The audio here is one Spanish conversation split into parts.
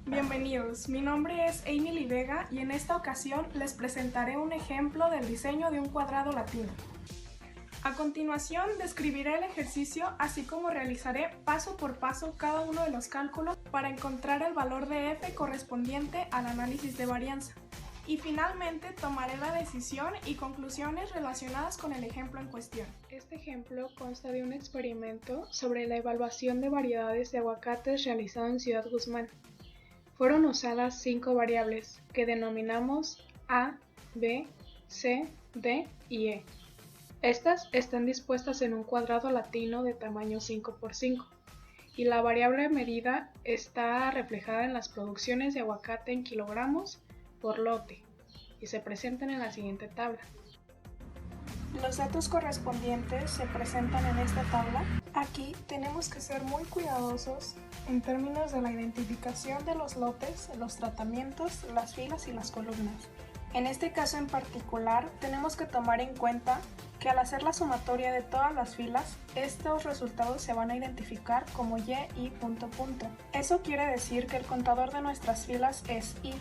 Bienvenidos, mi nombre es Emily Vega y en esta ocasión les presentaré un ejemplo del diseño de un cuadrado latino. A continuación describiré el ejercicio así como realizaré paso por paso cada uno de los cálculos para encontrar el valor de f correspondiente al análisis de varianza. Y finalmente tomaré la decisión y conclusiones relacionadas con el ejemplo en cuestión. Este ejemplo consta de un experimento sobre la evaluación de variedades de aguacates realizado en Ciudad Guzmán. Fueron usadas 5 variables que denominamos A, B, C, D y E. Estas están dispuestas en un cuadrado latino de tamaño 5 por 5 y la variable medida está reflejada en las producciones de aguacate en kilogramos por lote y se presentan en la siguiente tabla. Los datos correspondientes se presentan en esta tabla. Aquí tenemos que ser muy cuidadosos en términos de la identificación de los lotes, los tratamientos, las filas y las columnas. En este caso en particular tenemos que tomar en cuenta que al hacer la sumatoria de todas las filas, estos resultados se van a identificar como y y punto punto. Eso quiere decir que el contador de nuestras filas es y.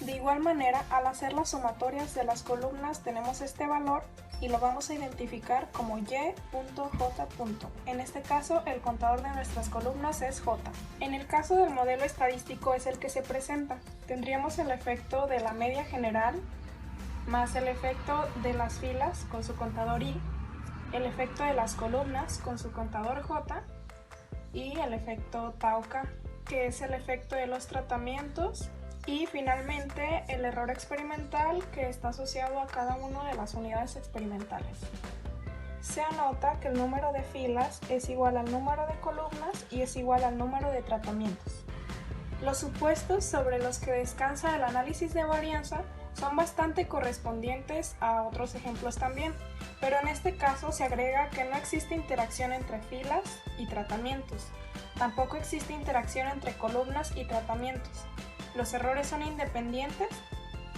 De igual manera, al hacer las sumatorias de las columnas tenemos este valor y lo vamos a identificar como y.j. En este caso, el contador de nuestras columnas es j. En el caso del modelo estadístico es el que se presenta. Tendríamos el efecto de la media general más el efecto de las filas con su contador i, el efecto de las columnas con su contador j y el efecto tau-k, que es el efecto de los tratamientos. Y finalmente el error experimental que está asociado a cada una de las unidades experimentales. Se anota que el número de filas es igual al número de columnas y es igual al número de tratamientos. Los supuestos sobre los que descansa el análisis de varianza son bastante correspondientes a otros ejemplos también, pero en este caso se agrega que no existe interacción entre filas y tratamientos. Tampoco existe interacción entre columnas y tratamientos. Los errores son independientes.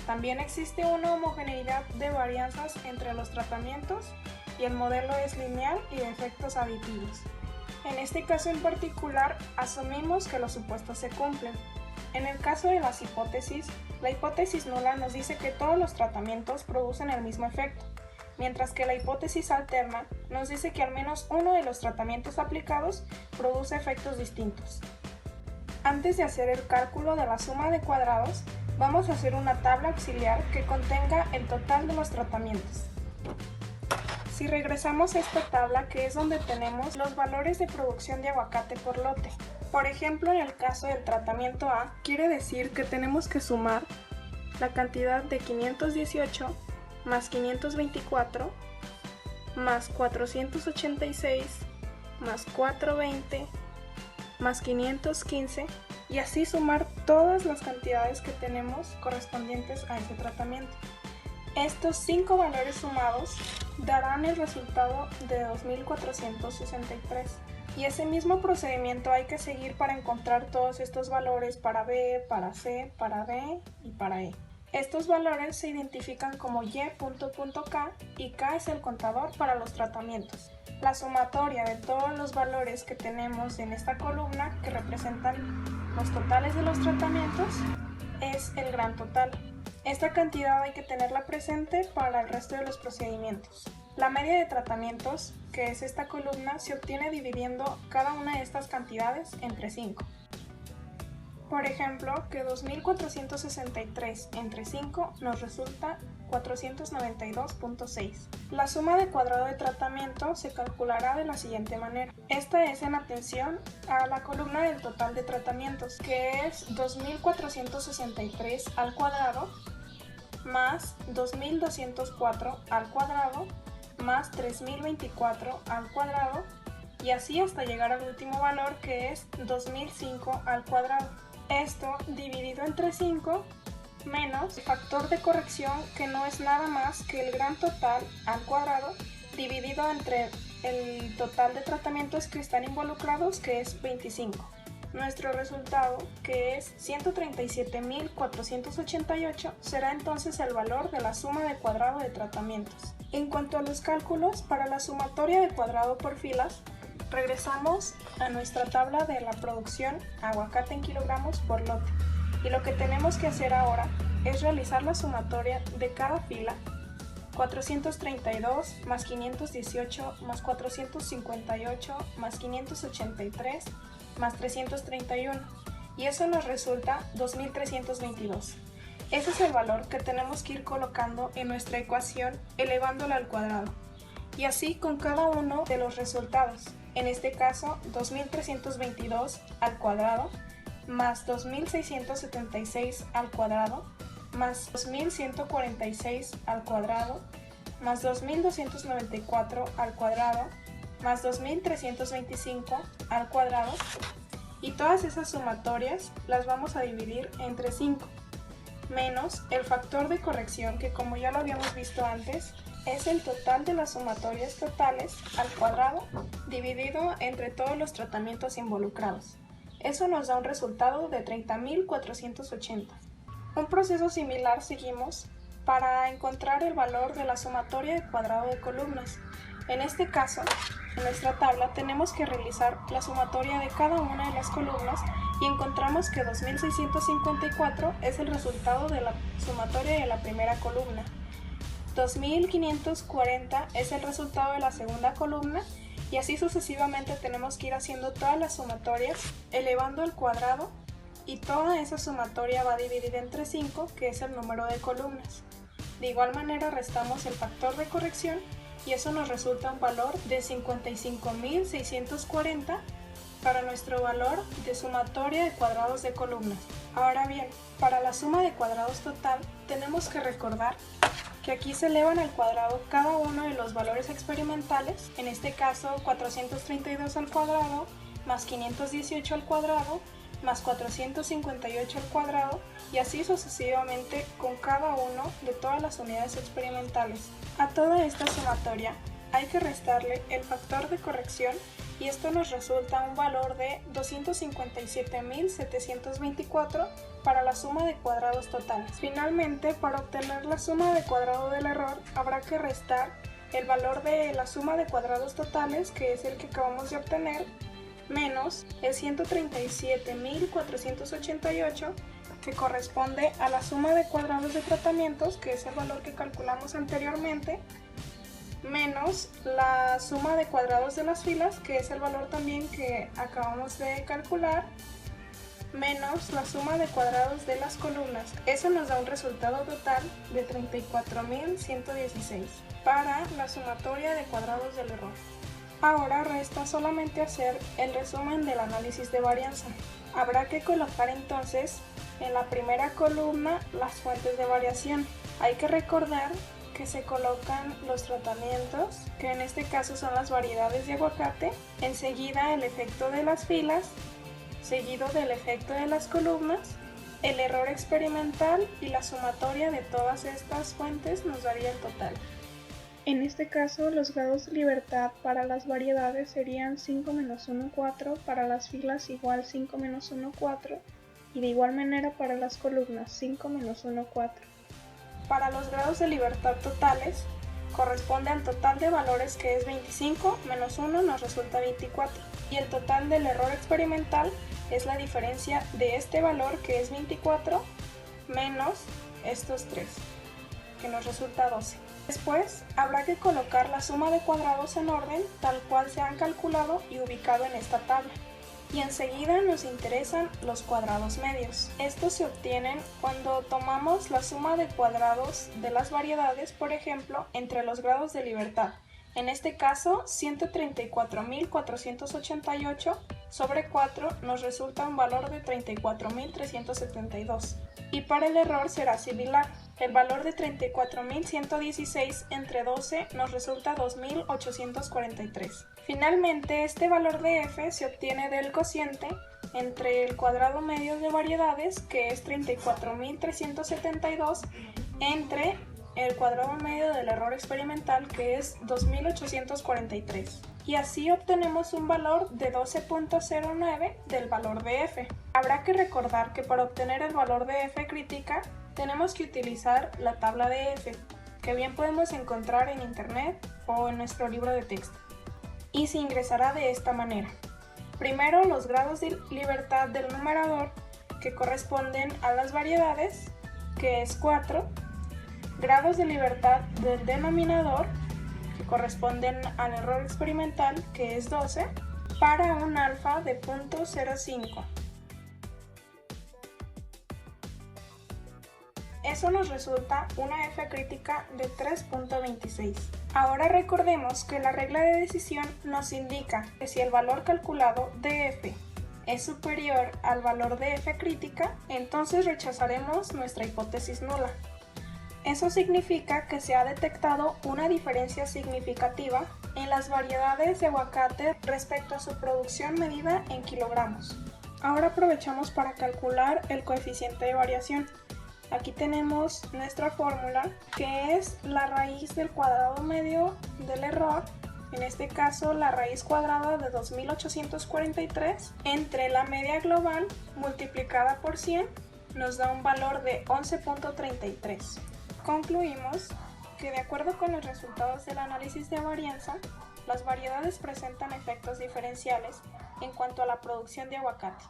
También existe una homogeneidad de varianzas entre los tratamientos y el modelo es lineal y de efectos aditivos. En este caso en particular, asumimos que los supuestos se cumplen. En el caso de las hipótesis, la hipótesis nula nos dice que todos los tratamientos producen el mismo efecto, mientras que la hipótesis alterna nos dice que al menos uno de los tratamientos aplicados produce efectos distintos. Antes de hacer el cálculo de la suma de cuadrados, vamos a hacer una tabla auxiliar que contenga el total de los tratamientos. Si regresamos a esta tabla, que es donde tenemos los valores de producción de aguacate por lote. Por ejemplo, en el caso del tratamiento A, quiere decir que tenemos que sumar la cantidad de 518 más 524 más 486 más 420 más 515 y así sumar todas las cantidades que tenemos correspondientes a ese tratamiento. Estos 5 valores sumados darán el resultado de 2463 y ese mismo procedimiento hay que seguir para encontrar todos estos valores para B, para C, para D y para E. Estos valores se identifican como y.k y k es el contador para los tratamientos. La sumatoria de todos los valores que tenemos en esta columna, que representan los totales de los tratamientos, es el gran total. Esta cantidad hay que tenerla presente para el resto de los procedimientos. La media de tratamientos, que es esta columna, se obtiene dividiendo cada una de estas cantidades entre 5. Por ejemplo, que 2463 entre 5 nos resulta 492.6. La suma de cuadrado de tratamiento se calculará de la siguiente manera. Esta es en atención a la columna del total de tratamientos, que es 2463 al cuadrado más 2204 al cuadrado más 3024 al cuadrado y así hasta llegar al último valor, que es 2005 al cuadrado. Esto dividido entre 5 menos el factor de corrección, que no es nada más que el gran total al cuadrado dividido entre el total de tratamientos que están involucrados, que es 25. Nuestro resultado, que es 137.488, será entonces el valor de la suma de cuadrado de tratamientos. En cuanto a los cálculos, para la sumatoria de cuadrado por filas, regresamos a nuestra tabla de la producción aguacate en kilogramos por lote. Y lo que tenemos que hacer ahora es realizar la sumatoria de cada fila, 432 más 518 más 458 más 583 más 331, y eso nos resulta 2322. Ese es el valor que tenemos que ir colocando en nuestra ecuación elevándola al cuadrado, y así con cada uno de los resultados. En este caso 2322 al cuadrado más 2676 al cuadrado más 2146 al cuadrado más 2294 al cuadrado más 2325 al cuadrado, y todas esas sumatorias las vamos a dividir entre 5, menos el factor de corrección, que como ya lo habíamos visto antes, es el total de las sumatorias totales al cuadrado dividido entre todos los tratamientos involucrados. Eso nos da un resultado de 30.480. Un proceso similar seguimos para encontrar el valor de la sumatoria de cuadrado de columnas. En este caso, en nuestra tabla tenemos que realizar la sumatoria de cada una de las columnas y encontramos que 2654 es el resultado de la sumatoria de la primera columna. 2540 es el resultado de la segunda columna, y así sucesivamente tenemos que ir haciendo todas las sumatorias elevando al cuadrado, y toda esa sumatoria va a dividir entre 5, que es el número de columnas. De igual manera restamos el factor de corrección y eso nos resulta un valor de 55.640 para nuestro valor de sumatoria de cuadrados de columnas. Ahora bien, para la suma de cuadrados total tenemos que recordar que aquí se elevan al cuadrado cada uno de los valores experimentales, en este caso 432 al cuadrado más 518 al cuadrado más 458 al cuadrado, y así sucesivamente con cada uno de todas las unidades experimentales. A toda esta sumatoria hay que restarle el factor de corrección y esto nos resulta un valor de 257.724 para la suma de cuadrados totales. Finalmente, para obtener la suma de cuadrado del error habrá que restar el valor de la suma de cuadrados totales, que es el que acabamos de obtener, menos el 137.488, que corresponde a la suma de cuadrados de tratamientos, que es el valor que calculamos anteriormente, menos la suma de cuadrados de las filas, que es el valor también que acabamos de calcular, menos la suma de cuadrados de las columnas. Eso nos da un resultado total de 34.116 para la sumatoria de cuadrados del error. Ahora resta solamente hacer el resumen del análisis de varianza. Habrá que colocar entonces en la primera columna las fuentes de variación. Hay que recordar que se colocan los tratamientos, que en este caso son las variedades de aguacate, enseguida el efecto de las filas, seguido del efecto de las columnas, el error experimental, y la sumatoria de todas estas fuentes nos daría el total. En este caso, los grados de libertad para las variedades serían 5 menos 1, 4, para las filas igual 5 menos 1, 4, y de igual manera para las columnas 5 menos 1, 4. Para los grados de libertad totales, corresponde al total de valores, que es 25 menos 1 nos resulta 24, y el total del error experimental es la diferencia de este valor, que es 24, menos estos 3, que nos resulta 12. Después habrá que colocar la suma de cuadrados en orden tal cual se han calculado y ubicado en esta tabla. Y enseguida nos interesan los cuadrados medios. Estos se obtienen cuando tomamos la suma de cuadrados de las variedades, por ejemplo, entre los grados de libertad. En este caso, 134.488 sobre 4 nos resulta un valor de 34.372. Y para el error será similar. El valor de 34.116 entre 12 nos resulta 2.843. Finalmente, este valor de f se obtiene del cociente entre el cuadrado medio de variedades, que es 34.372, entre el cuadrado medio del error experimental, que es 2.843. Y así obtenemos un valor de 12.09 del valor de f. Habrá que recordar que para obtener el valor de f crítica tenemos que utilizar la tabla de f, que bien podemos encontrar en internet o en nuestro libro de texto. Y se ingresará de esta manera. Primero, los grados de libertad del numerador, que que corresponden a las variedades, que es 4, grados de libertad del denominador, que corresponden al error experimental, que es 12, para un alfa de 0.05. Eso nos resulta una f crítica de 3.26. Ahora recordemos que la regla de decisión nos indica que si el valor calculado de f es superior al valor de f crítica, entonces rechazaremos nuestra hipótesis nula. Eso significa que se ha detectado una diferencia significativa en las variedades de aguacate respecto a su producción medida en kilogramos. Ahora aprovechamos para calcular el coeficiente de variación. Aquí tenemos nuestra fórmula, que es la raíz del cuadrado medio del error, en este caso la raíz cuadrada de 2843, entre la media global multiplicada por 100 nos da un valor de 11.33. Concluimos que de acuerdo con los resultados del análisis de varianza, las variedades presentan efectos diferenciales en cuanto a la producción de aguacate.